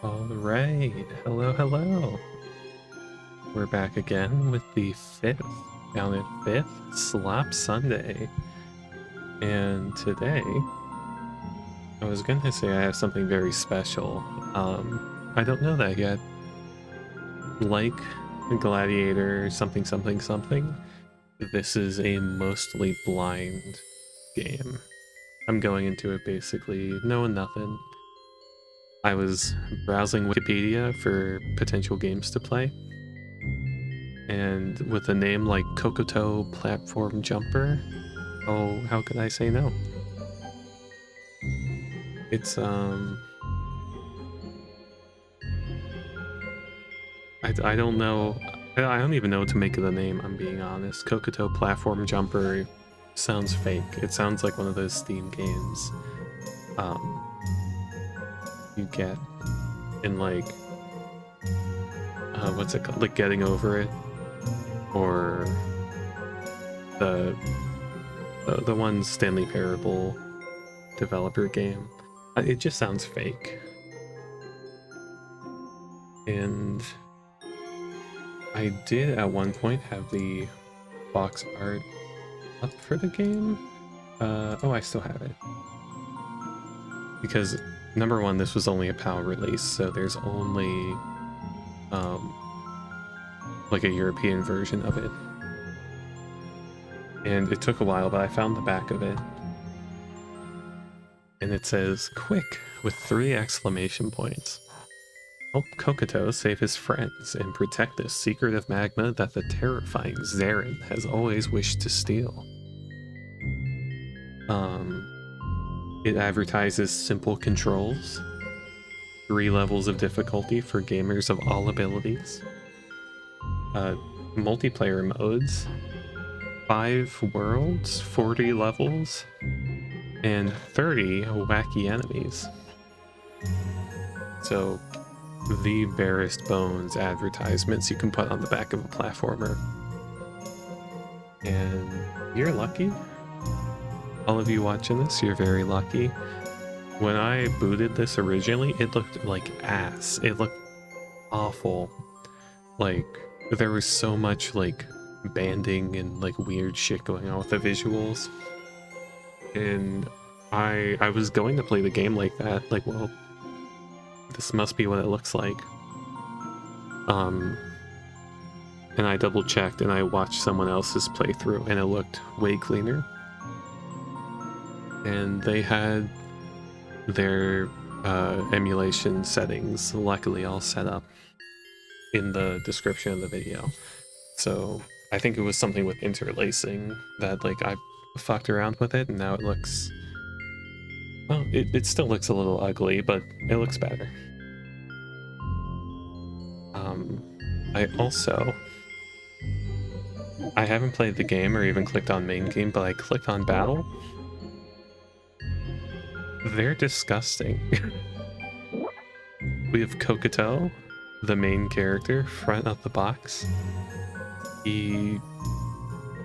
Alright, hello, hello. We're back again with the down at 5th Slop Sunday. And today, I was going to say I have something very special. I don't know that yet. Like Gladiator something something something, this is a mostly blind game. I'm going into it basically knowing nothing. I was browsing Wikipedia for potential games to play, and with a name like Cocoto Platform Jumper, oh, how could I say no? It's, I don't know, I don't even know what to make of the name, I'm being honest. Cocoto Platform Jumper sounds fake. It sounds like one of those Steam games, you get in like, what's it called? Like Getting Over It, or the one Stanley Parable developer game. It just sounds fake. And I did at one point have the box art up for the game. Oh, I still have it. Because number one, this was only a PAL release, so there's only like a European version of it. And it took a while, but I found the back of it. And it says, "Quick," with 3 exclamation points. Help Cocoto save his friends and protect this secret of magma that the terrifying Zarin has always wished to steal. It advertises simple controls, 3 levels of difficulty for gamers of all abilities, multiplayer modes, 5 worlds, 40 levels, and 30 wacky enemies. So, the barest bones advertisements you can put on the back of a platformer. And you're lucky. All of you watching this, you're very lucky. When I booted this originally, it looked like ass. It looked awful. Like, there was so much, like, banding and, like, weird shit going on with the visuals. And I was going to play the game like that. Like, well, this must be what it looks like. And I double checked and I watched someone else's playthrough and it looked way cleaner. And they had their emulation settings luckily all set up in the description of the video. So I think it was something with interlacing that, like, I fucked around with it and now it looks, well, it still looks a little ugly, but it looks better. I haven't played the game or even clicked on main game, but I clicked on battle. They're disgusting. We have Cocoto, the main character, front of the box. He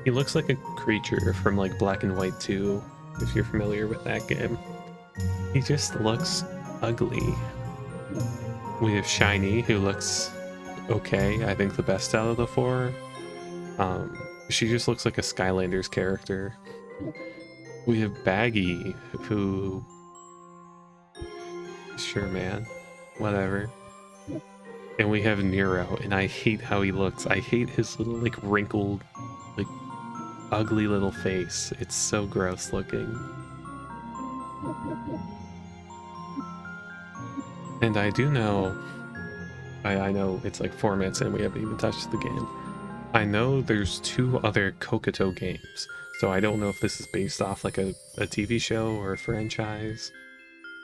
looks like a creature from like Black and White 2, if you're familiar with that game. He just looks ugly. We have Shiny, who looks okay, I think the best out of the 4. She just looks like a Skylanders character. We have Baggy, who... Sure, man. Whatever. And we have Nero, and I hate how he looks. I hate his little, like, wrinkled, like, ugly little face. It's so gross looking. And I do know... I know it's like 4 minutes and we haven't even touched the game. I know there's 2 other Cocoto games, so I don't know if this is based off like a TV show or a franchise,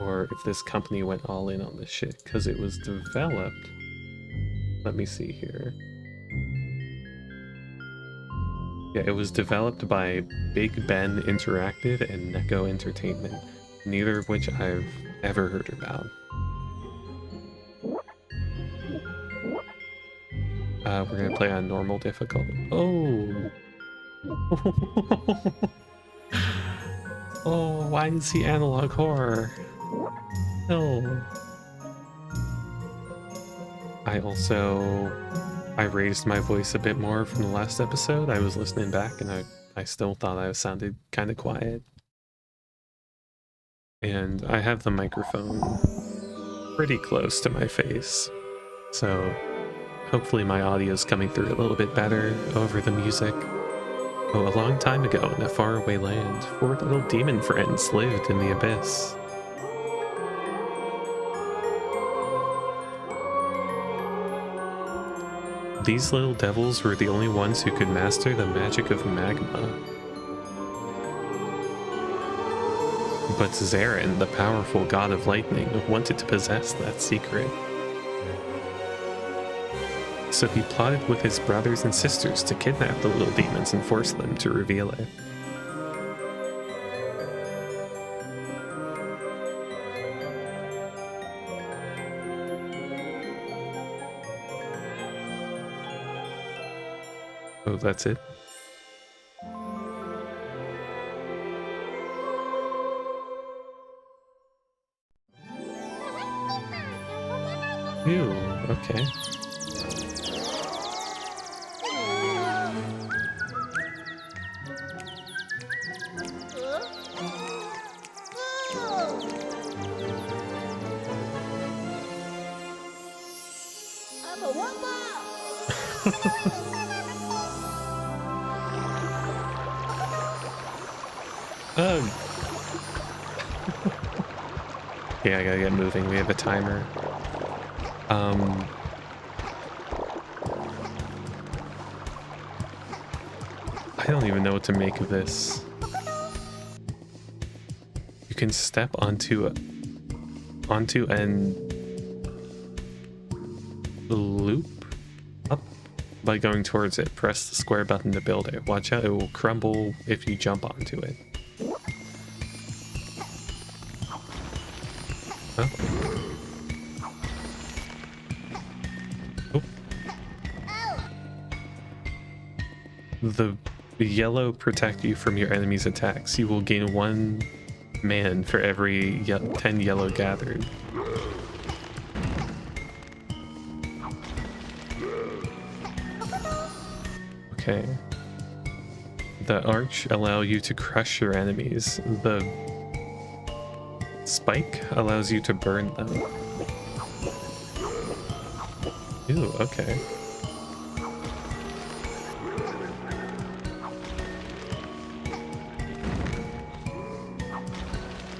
or if this company went all in on this shit, because it was developed... Let me see here. Yeah, it was developed by Big Ben Interactive and Neko Entertainment, neither of which I've ever heard about. We're gonna play on normal difficulty. Oh! Oh, why is he analog horror? No. I raised my voice a bit more from the last episode. I was listening back and I still thought I sounded kind of quiet. And I have the microphone pretty close to my face, so hopefully my audio is coming through a little bit better over the music. Oh, a long time ago in a faraway land, 4 little demon friends lived in the abyss. These little devils were the only ones who could master the magic of magma. But Zarin, the powerful god of lightning, wanted to possess that secret. So he plotted with his brothers and sisters to kidnap the little demons and force them to reveal it. Oh, that's it? Ew, okay. Yeah, I gotta get moving. We have a timer. I don't even know what to make of this. You can step onto an loop up by going towards it. Press the square button to build it. Watch out, it will crumble if you jump onto it. Huh? Oh. The yellow protect you from your enemy's attacks. You will gain 1 man for every 10 yellow gathered. Okay. The arch allow you to crush your enemies. The spike allows you to burn them. Ooh, okay.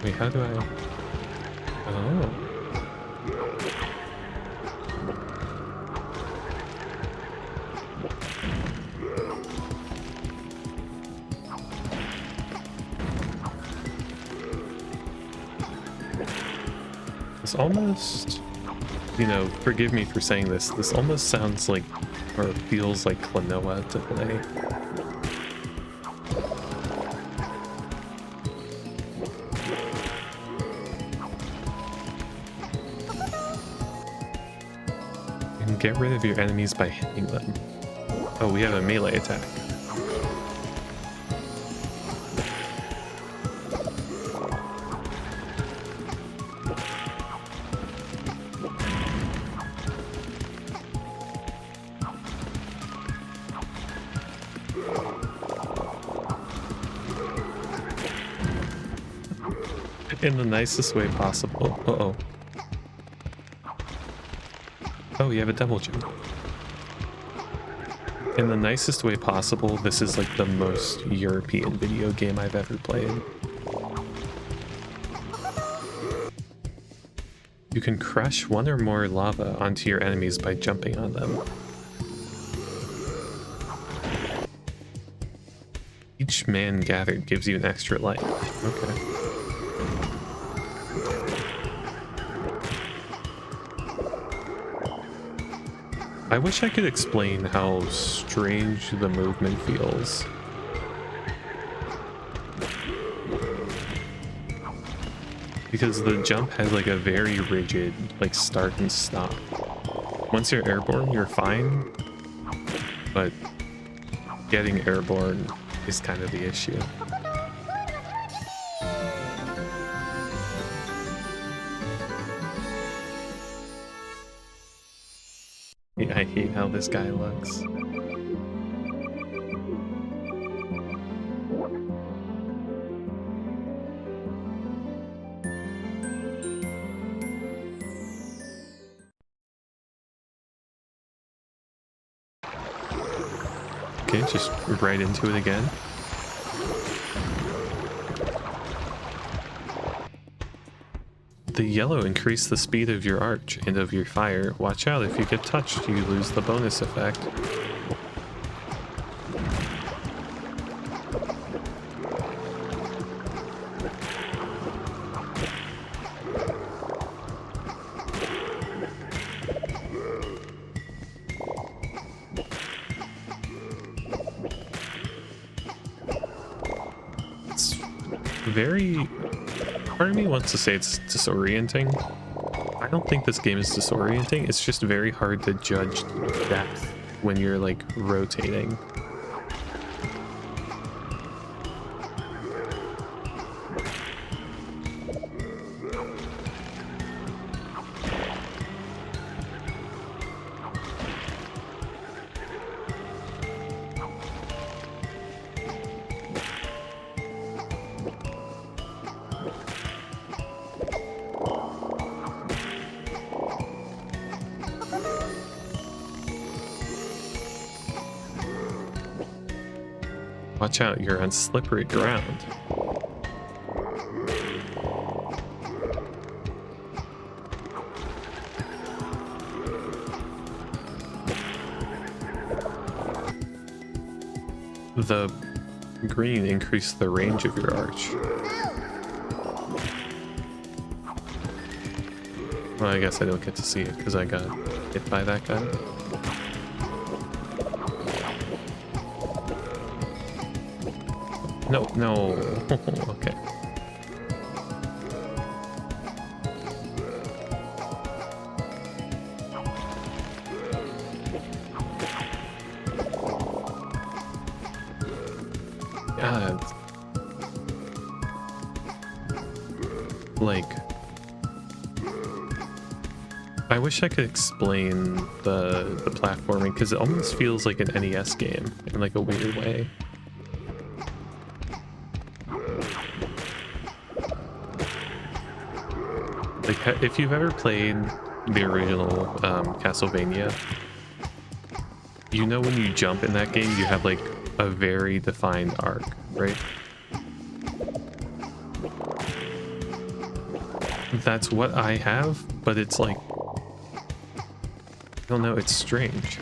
Wait, how do I... Oh. This almost... You know, forgive me for saying this. This almost sounds like, or feels like Klonoa to play. Get rid of your enemies by hitting them. Oh, we have a melee attack. In the nicest way possible. Uh-oh. Oh, you have a double jump. In the nicest way possible, this is like the most European video game I've ever played. You can crush 1 or more lava onto your enemies by jumping on them. Each man gathered gives you an extra life. Okay. I wish I could explain how strange the movement feels. Because the jump has like a very rigid, like, start and stop. Once you're airborne, you're fine, but getting airborne is kind of the issue. I hate how this guy looks. Okay, just right into it again. The yellow increase the speed of your arch and of your fire. Watch out, if you get touched, you lose the bonus effect. It's very... Part of me wants to say it's disorienting. I don't think this game is disorienting. It's just very hard to judge depth when you're like rotating. Watch out, you're on slippery ground. The green increased the range of your arch. Well, I guess I don't get to see it because I got hit by that guy. No, no. Okay. God. Like, I wish I could explain the platforming because it almost feels like an NES game in like a weird way. Like, if you've ever played the original Castlevania, you know when you jump in that game, you have like a very defined arc, right? That's what I have, but it's like, I don't know, it's strange.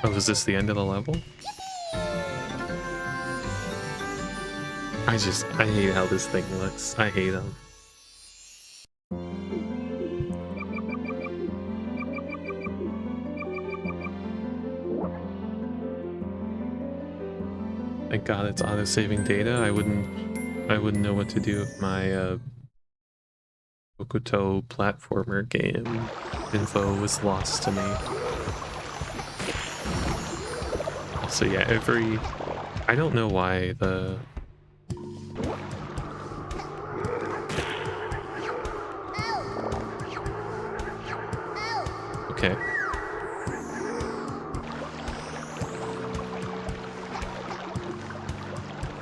Oh, is this the end of the level? I hate how this thing looks. I hate him. Thank God it's auto-saving data. I wouldn't know what to do if my Cocoto Platformer game info was lost to me. Also, yeah, I don't know why the... Okay.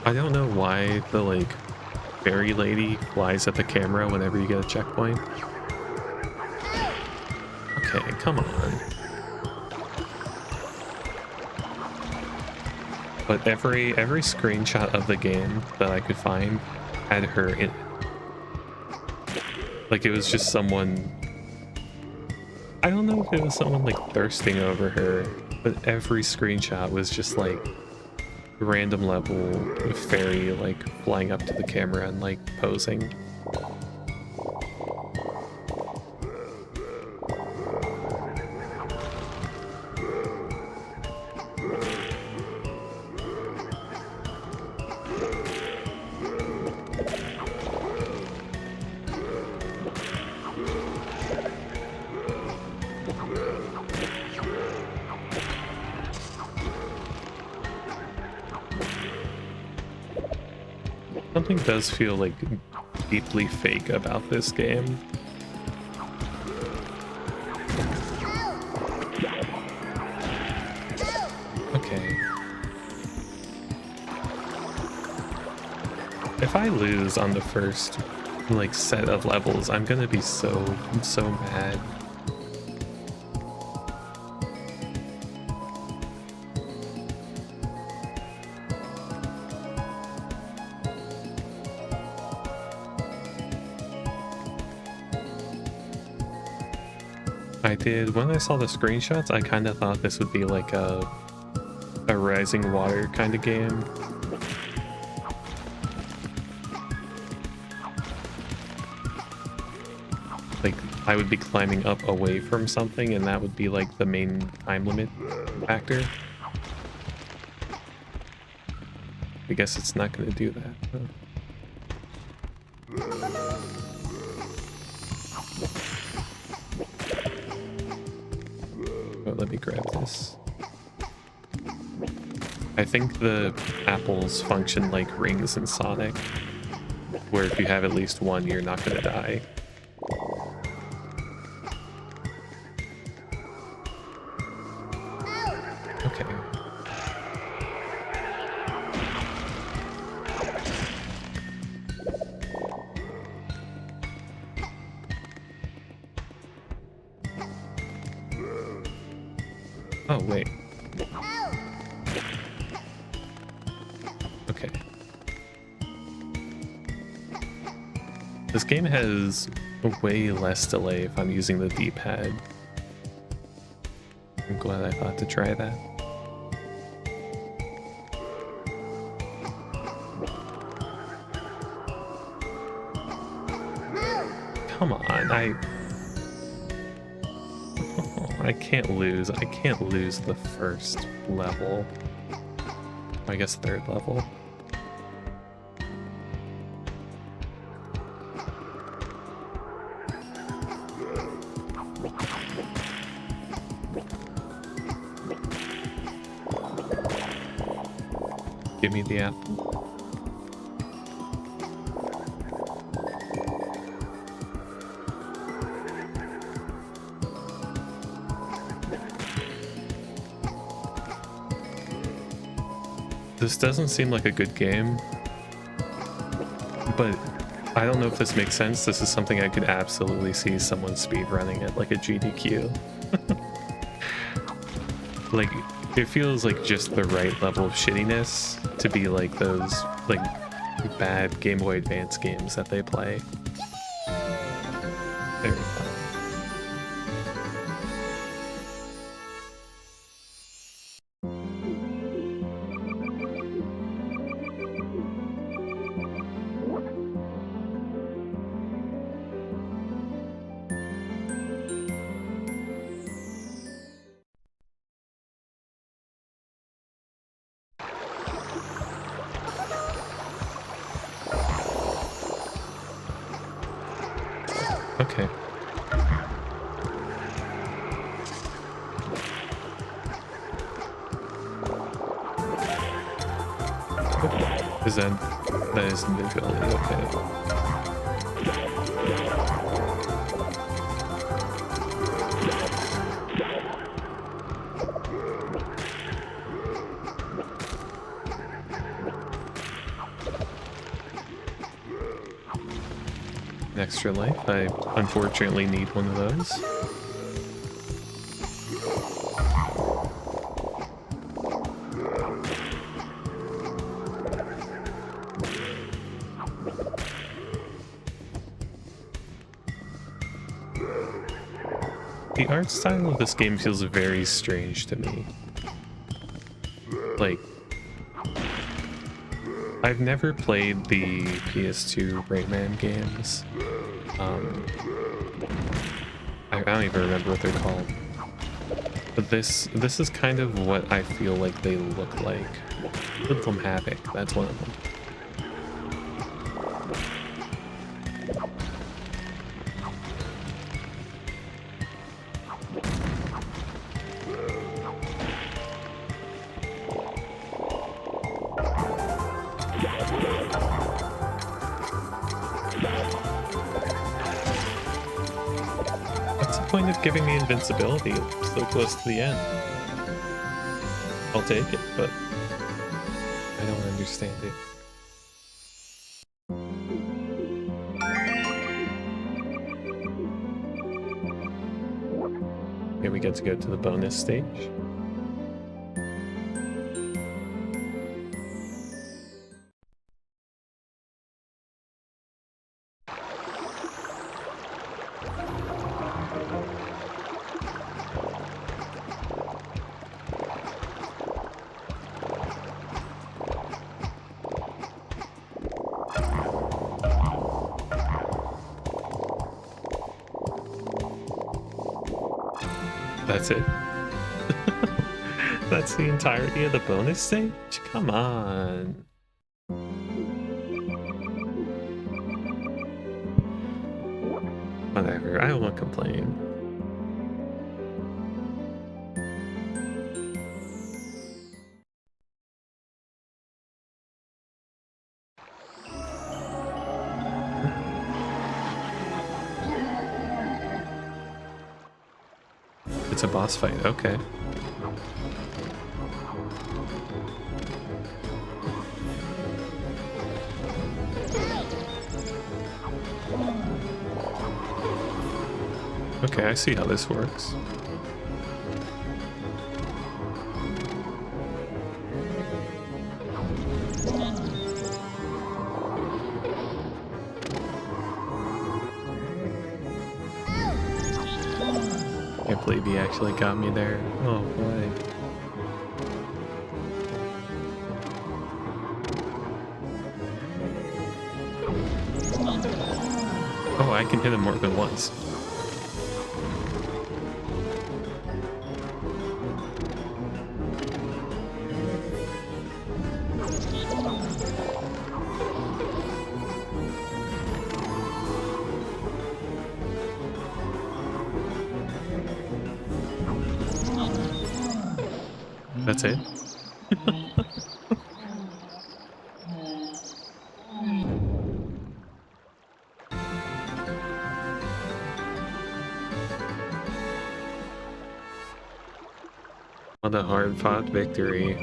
I don't know why the, like, fairy lady flies at the camera whenever you get a checkpoint. Okay, come on. But every screenshot of the game that I could find had her in it. Like, it was just someone... I don't know if it was someone, like, thirsting over her, but every screenshot was just, like, random level fairy like flying up to the camera and like posing. Something does feel like deeply fake about this game. If I lose on the first like set of levels, I'm gonna be so mad. I did, when I saw the screenshots, I kind of thought this would be like a Rising Water kind of game. Like, I would be climbing up away from something, and that would be like the main time limit factor. I guess it's not going to do that. Huh? Oh, let me grab this. I think the apples function like rings in Sonic, where if you have at least one, you're not going to die. Okay. Oh, wait. Okay. This game has way less delay if I'm using the D-pad. I'm glad I thought to try that. Come on, I can't lose. I can't lose the first level. I guess third level. Give me the apple. This doesn't seem like a good game, but I don't know if this makes sense. This is something I could absolutely see someone speedrunning at like a GDQ. Like, it feels like just the right level of shittiness to be like those like bad Game Boy Advance games that they play. There we go. Okay. Is that is invisibility, okay. An extra life. I unfortunately need one of those. The art style of this game feels very strange to me. Like, I've never played the PS2 Rayman games. I don't even remember what they're called. But this is kind of what I feel like they look like. Hoodlum Havoc, that's one of them. Point of giving me invincibility so close to the end. I'll take it, but I don't understand it. Okay, we get to go to the bonus stage. That's it. That's the entirety of the bonus stage? Come on. Whatever, I won't complain. It's a boss fight, okay. Okay, I see how this works. Can't believe he actually got me there. Oh boy. Oh, I can hit him more than once. That's it? What a hard-fought victory.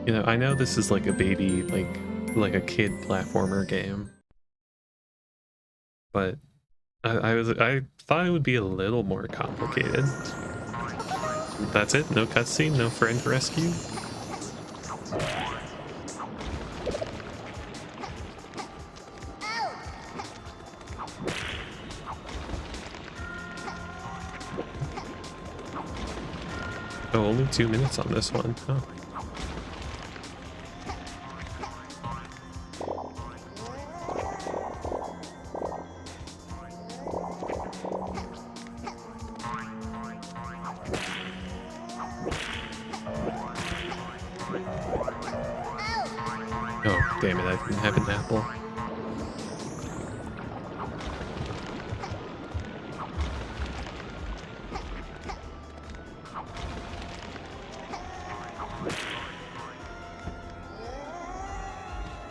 You know, I know this is like a baby, like a kid platformer game, but I thought it would be a little more complicated. That's it? No cutscene? No friend rescue? Oh, only 2 minutes on this one. Oh. Oh, damn it, I didn't have an apple.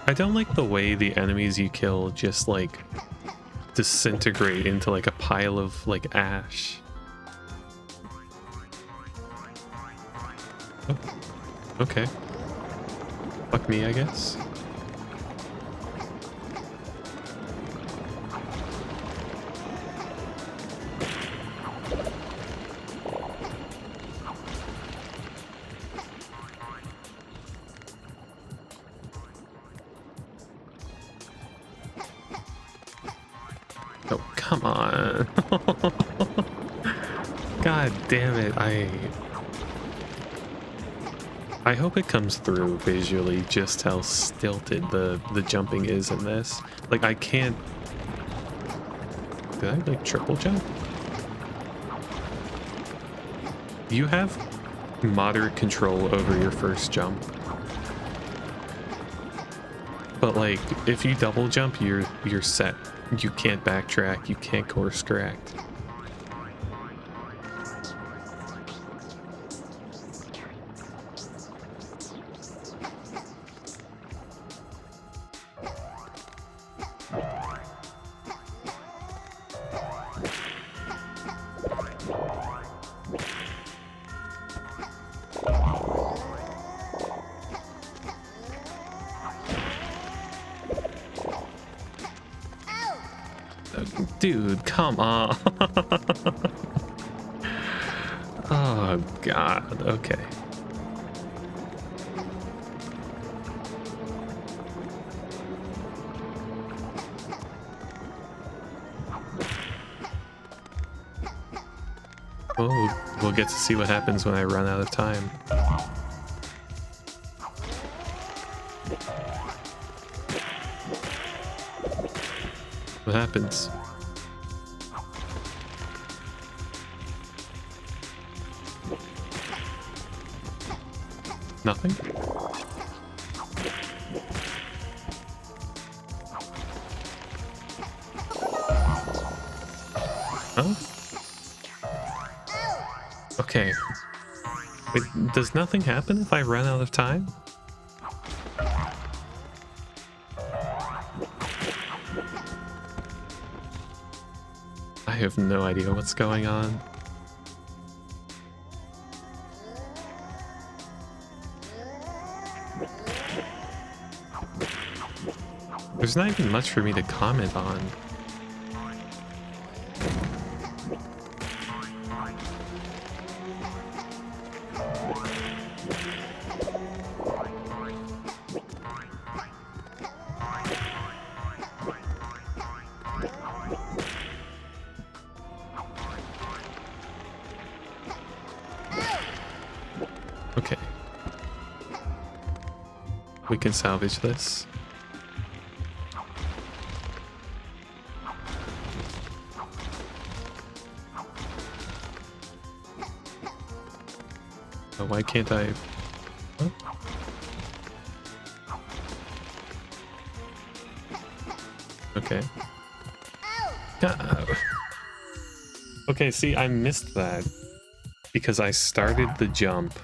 I don't like the way the enemies you kill just like disintegrate into like a pile of like ash. Oh, okay. Fuck me, I guess. Oh, come on. God damn it, I hope it comes through visually just how stilted the jumping is in this. Like, I can't... Did I, like, triple jump? You have moderate control over your first jump. But, like, if you double jump, you're set. You can't backtrack, you can't course correct. Dude, come on. Oh, God. Okay. Oh, we'll get to see what happens when I run out of time. What happens? Nothing? Huh? Okay. Wait, does nothing happen if I run out of time? I have no idea what's going on. There's not even much for me to comment on. Okay. We can salvage this. Oh, why can't I? Huh? Okay. Okay, see, I missed that because I started the jump.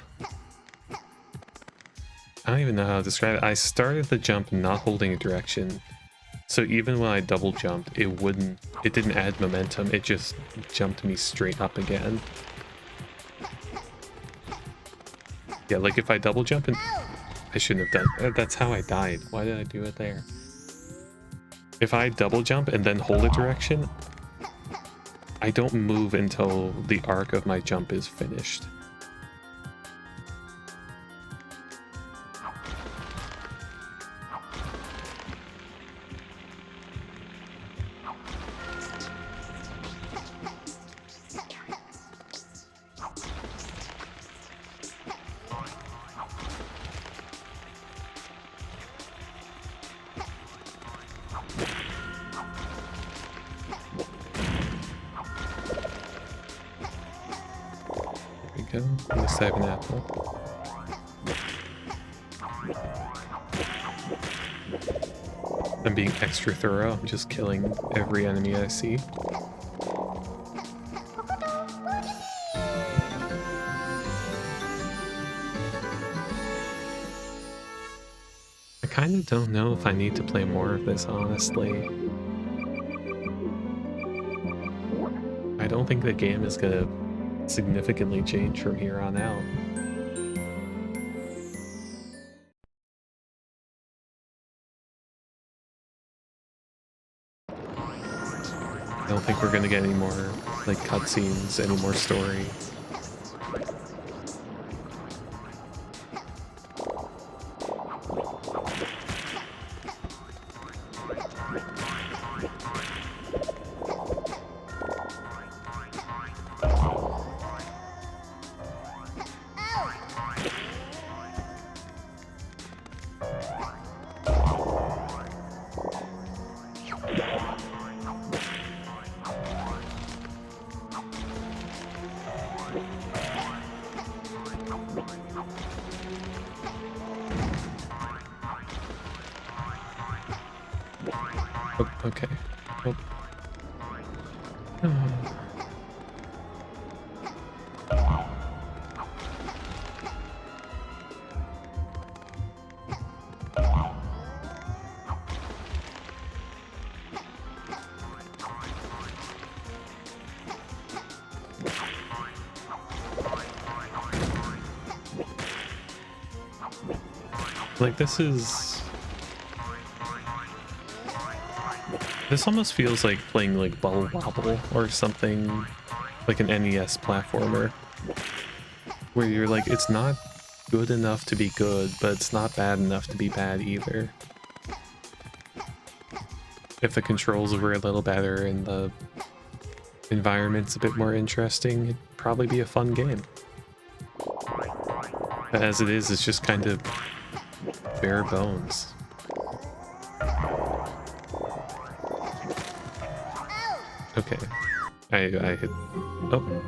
I don't even know how to describe it. I started the jump not holding a direction. So even when I double jumped, it didn't add momentum. It just jumped me straight up again. Yeah, like if I double jump and I shouldn't have done. That's how I died. Why did I do it there? If I double jump and then hold a direction, I don't move until the arc of my jump is finished. Go. At least I have an apple. I'm being extra thorough. I'm just killing every enemy I see. I kind of don't know if I need to play more of this, honestly. I don't think the game is gonna significantly change from here on out. I don't think we're gonna get any more like cutscenes, any more story. Oh, okay. Oh. Like, this is... This almost feels like playing like Bubble Bobble or something, like an NES platformer, where you're like, it's not good enough to be good, but it's not bad enough to be bad either. If the controls were a little better and the environment's a bit more interesting, it'd probably be a fun game. But as it is, it's just kind of bare bones. Okay. I hit... Oh.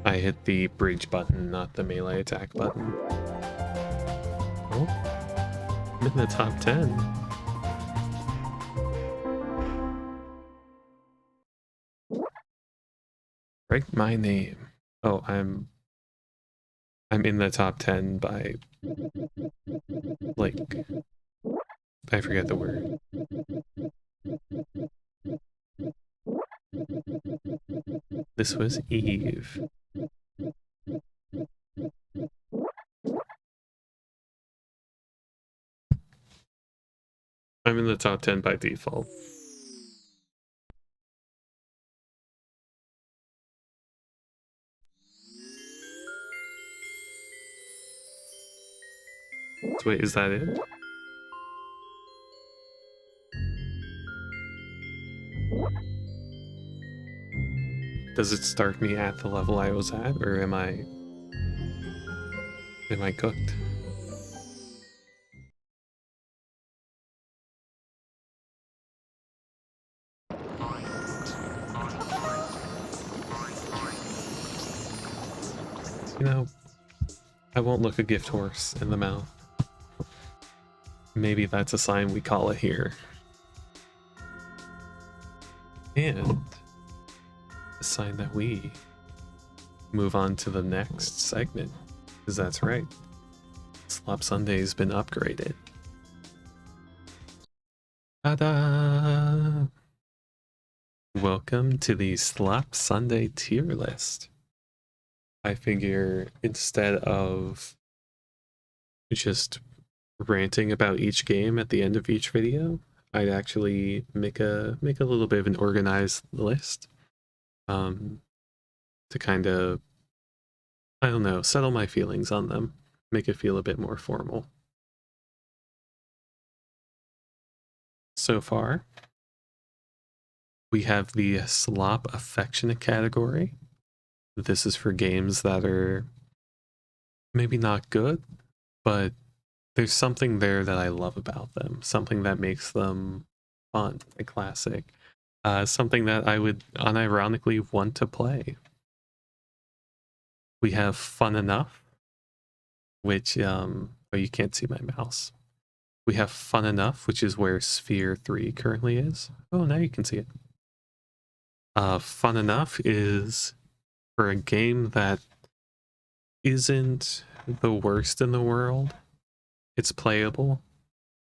I hit the bridge button, not the melee attack button. Oh. I'm in the top 10. Write my name. Oh, I'm in the top 10 by, like, I forget the word. This was Eve. I'm in the top 10 by default. So wait, is that it? Does it start me at the level I was at, or am I cooked? You know, I won't look a gift horse in the mouth. Maybe that's a sign we call it here. And a sign that we move on to the next segment. Because that's right. Slop Sunday's been upgraded. Ta-da! Welcome to the Slop Sunday tier list. I figure instead of just ranting about each game at the end of each video, I'd actually make a little bit of an organized list to kind of, I don't know, settle my feelings on them, make it feel a bit more formal. So far, we have the Slop Affectionate category. This is for games that are maybe not good, but there's something there that I love about them, something that makes them fun, a classic, something that I would unironically want to play. We have Fun Enough, which, oh, you can't see my mouse. We have Fun Enough, which is where Sphere 3 currently is. Oh, now you can see it. Fun Enough is for a game that isn't the worst in the world. It's playable.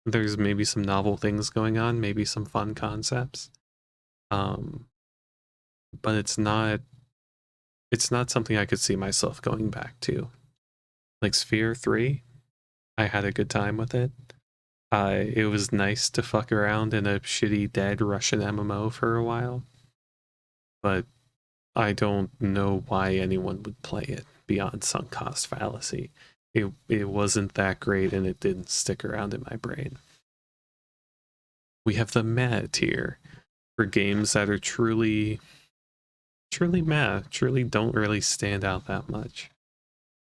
There's maybe some novel things going on, maybe some fun concepts. But it's not something I could see myself going back to. Like Sphere 3, I had a good time with it. It was nice to fuck around in a shitty dead Russian MMO for a while, but I don't know why anyone would play it beyond sunk cost fallacy. It wasn't that great and it didn't stick around in my brain. We have the meh tier for games that are truly meh, truly don't really stand out that much.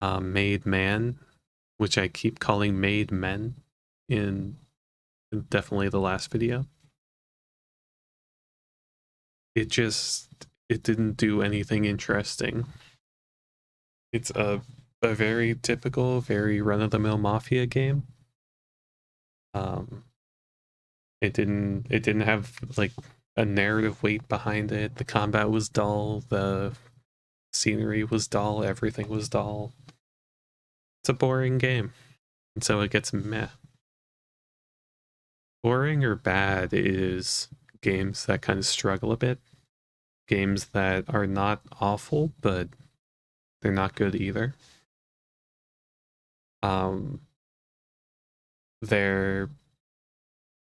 Made Man, which I keep calling Made Men in definitely the last video. It didn't do anything interesting. It's a very typical, very run-of-the-mill Mafia game. It didn't have like a narrative weight behind it. The combat was dull, the scenery was dull, everything was dull. It's a boring game, and so it gets meh. Boring or bad is games that kind of struggle a bit. Games that are not awful, but they're not good either. they're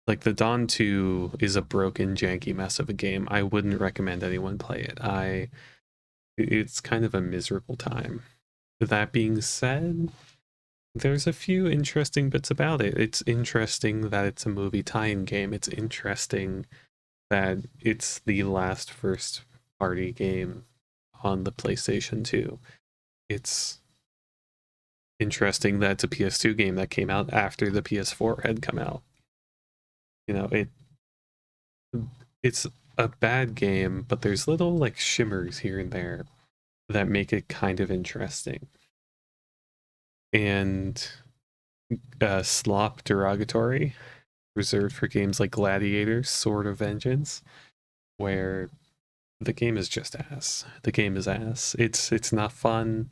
like the Dawn 2 is a broken, janky mess of a game. I wouldn't recommend anyone play it. It's kind of a miserable time. That being said, there's a few interesting bits about it. It's interesting that it's a movie tie-in game. It's interesting that it's the last first party game on the PlayStation 2. It's interesting that it's a PS2 game that came out after the PS4 had come out. You know, it's a bad game, but there's little like shimmers here and there that make it kind of interesting. And slop derogatory, reserved for games like Gladiator, Sword of Vengeance, where the game is just ass. The game is ass. It's not fun.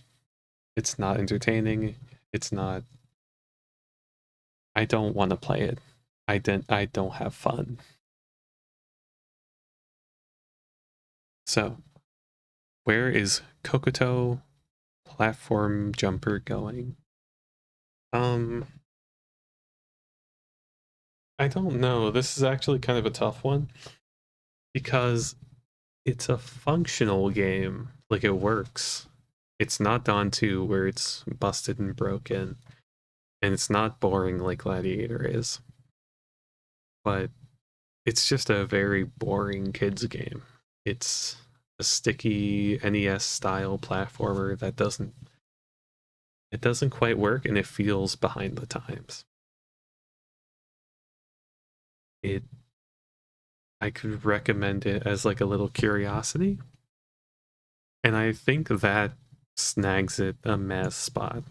It's not entertaining. It's not. I don't want to play it. I don't have fun. So, where is Cocoto Platform Jumper going? I don't know. This is actually kind of a tough one because it's a functional game. Like it works. It's not Dawn 2 where it's busted and broken, and it's not boring like Gladiator is. But it's just a very boring kids game. It's a sticky NES style platformer that doesn't quite work, and it feels behind the times. It I could recommend it as like a little curiosity, and I think that snags it a mess spot.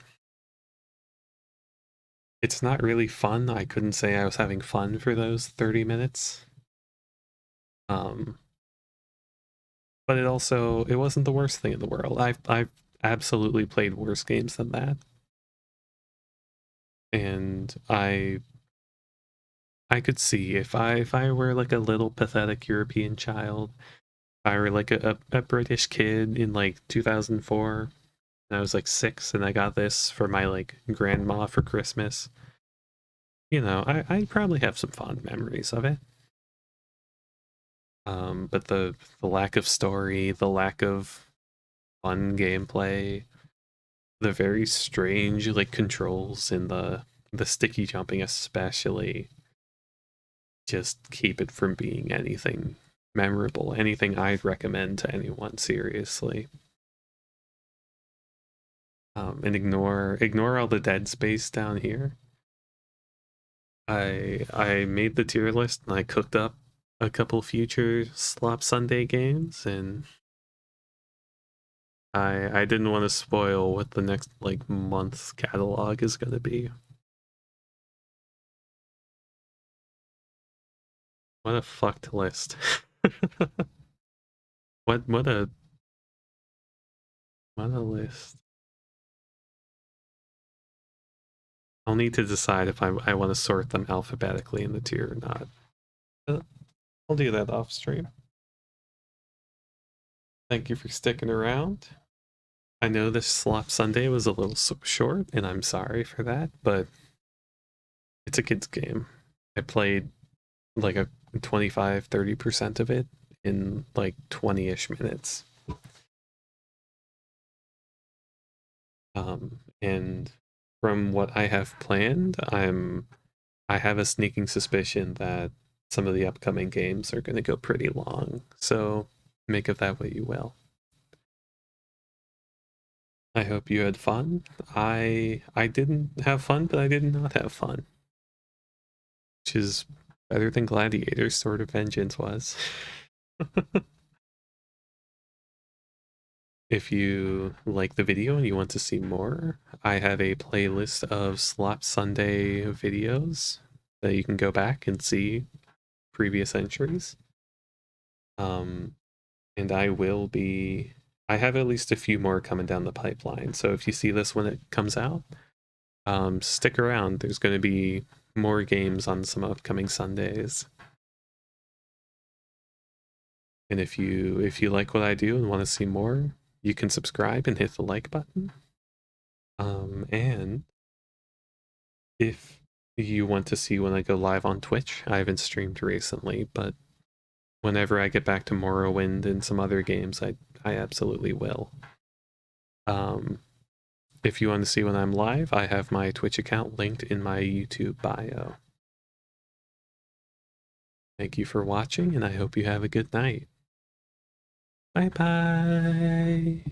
It's not really fun. I couldn't say I was having fun for those 30 minutes. Um, but it wasn't the worst thing in the world. I've absolutely played worse games than that. And I could see if I were like a little pathetic European child, if I were like a British kid in like 2004, and I was like 6 and I got this for my like grandma for Christmas, you know, I'd probably have some fond memories of it. But the lack of story, the lack of fun gameplay, the very strange like controls in the sticky jumping especially just keep it from being anything memorable, anything I'd recommend to anyone seriously. And ignore all the dead space down here. I made the tier list and I cooked up a couple future Slop Sunday games, and I didn't want to spoil what the next like month's catalog is gonna be. What a fucked list. what what a what a list. I'll need to decide if I want to sort them alphabetically in the tier or not. I'll do that off stream. Thank you for sticking around. I know this Slop Sunday was a little short, and I'm sorry for that, but it's a kid's game. I played like a 25-30% of it in like 20-ish minutes. And from what I have planned, I have a sneaking suspicion that some of the upcoming games are going to go pretty long. So make of that what you will. I hope you had fun. I didn't have fun, but I did not have fun, which is better than Gladiator's Sword of Vengeance was. If you like the video and you want to see more, I have a playlist of Slop Sunday videos that you can go back and see previous entries. And I have at least a few more coming down the pipeline. So if you see this when it comes out, stick around. There's going to be more games on some upcoming Sundays. And if you like what I do and want to see more, you can subscribe and hit the like button. And if you want to see when I go live on Twitch. I haven't streamed recently, but whenever I get back to Morrowind and some other games, I absolutely will. If you want to see when I'm live, I have my Twitch account linked in my YouTube bio. Thank you for watching, and I hope you have a good night. Bye bye.